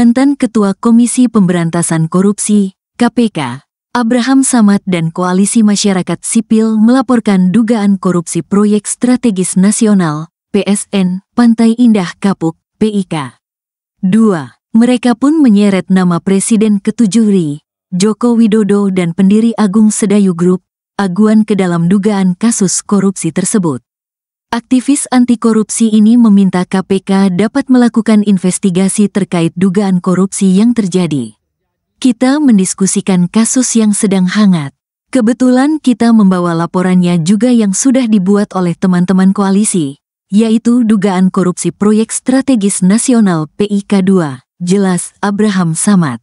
Mantan Ketua Komisi Pemberantasan Korupsi, KPK, Abraham Samad dan Koalisi Masyarakat Sipil melaporkan dugaan korupsi Proyek Strategis Nasional, PSN, Pantai Indah Kapuk, PIK. 2. Mereka pun menyeret nama Presiden ke-7 RI, Joko Widodo dan pendiri Agung Sedayu Group, aguan ke dalam dugaan kasus korupsi tersebut. Aktivis anti korupsi ini meminta KPK dapat melakukan investigasi terkait dugaan korupsi yang terjadi. Kita mendiskusikan kasus yang sedang hangat. Kebetulan kita membawa laporannya juga yang sudah dibuat oleh teman-teman koalisi, yaitu dugaan korupsi Proyek Strategis Nasional PIK 2, jelas Abraham Samad.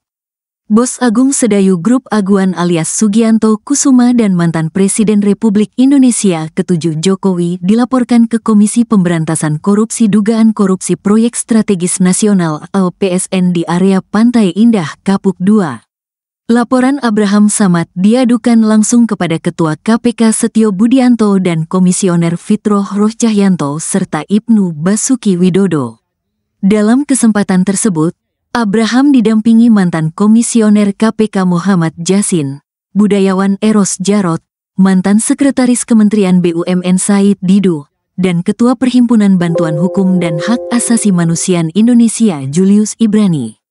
Bos Agung Sedayu Group Aguan alias Sugianto Kusuma dan mantan Presiden Republik Indonesia ke-7 Jokowi dilaporkan ke Komisi Pemberantasan Korupsi dugaan korupsi Proyek Strategis Nasional atau PSN di area Pantai Indah Kapuk 2. Laporan Abraham Samad diadukan langsung kepada Ketua KPK Setio Budianto dan Komisioner Fitroh Rohcahyanto serta Ibnu Basuki Widodo. Dalam kesempatan tersebut, Abraham didampingi mantan Komisioner KPK Muhammad Jasin, budayawan Eros Jarot, mantan Sekretaris Kementerian BUMN Said Didu, dan Ketua Perhimpunan Bantuan Hukum dan Hak Asasi Manusia Indonesia Julius Ibrani.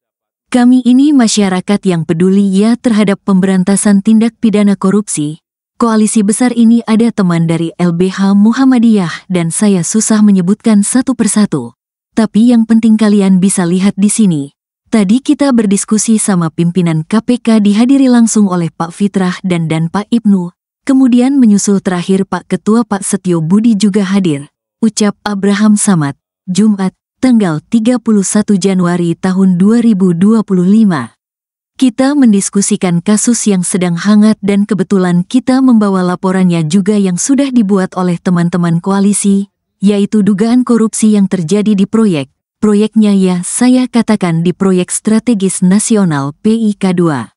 Kami ini masyarakat yang peduli ya terhadap pemberantasan tindak pidana korupsi. Koalisi besar ini ada teman dari LBH Muhammadiyah dan saya susah menyebutkan satu persatu. Tapi yang penting kalian bisa lihat di sini. Tadi kita berdiskusi sama pimpinan KPK dihadiri langsung oleh Pak Fitrah dan Pak Ibnu, kemudian menyusul terakhir Pak Ketua Pak Setio Budi juga hadir, ucap Abraham Samad, Jumat, tanggal 31 Januari tahun 2025. Kita mendiskusikan kasus yang sedang hangat dan kebetulan kita membawa laporannya juga yang sudah dibuat oleh teman-teman koalisi, yaitu dugaan korupsi yang terjadi di Proyeknya ya saya katakan di Proyek Strategis Nasional PIK 2.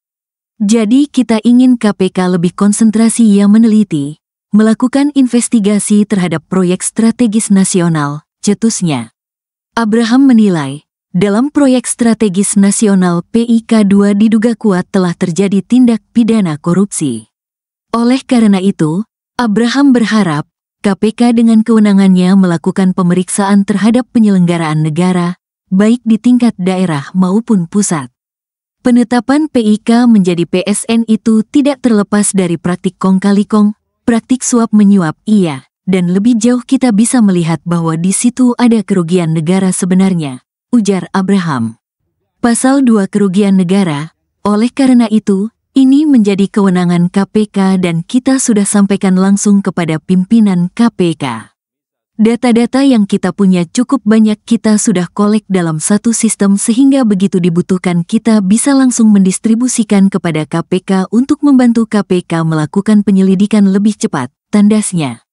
Jadi kita ingin KPK lebih konsentrasi ya meneliti, melakukan investigasi terhadap Proyek Strategis Nasional, cetusnya. Abraham menilai, dalam Proyek Strategis Nasional PIK 2 diduga kuat telah terjadi tindak pidana korupsi. Oleh karena itu, Abraham berharap, KPK dengan kewenangannya melakukan pemeriksaan terhadap penyelenggaraan negara, baik di tingkat daerah maupun pusat. Penetapan PIK menjadi PSN itu tidak terlepas dari praktik kong kali kong, praktik suap menyuap iya, dan lebih jauh kita bisa melihat bahwa di situ ada kerugian negara sebenarnya, ujar Abraham. Pasal 2 kerugian negara, oleh karena itu, ini menjadi kewenangan KPK dan kita sudah sampaikan langsung kepada pimpinan KPK. Data-data yang kita punya cukup banyak kita sudah kolek dalam satu sistem sehingga begitu dibutuhkan kita bisa langsung mendistribusikan kepada KPK untuk membantu KPK melakukan penyelidikan lebih cepat, tandasnya.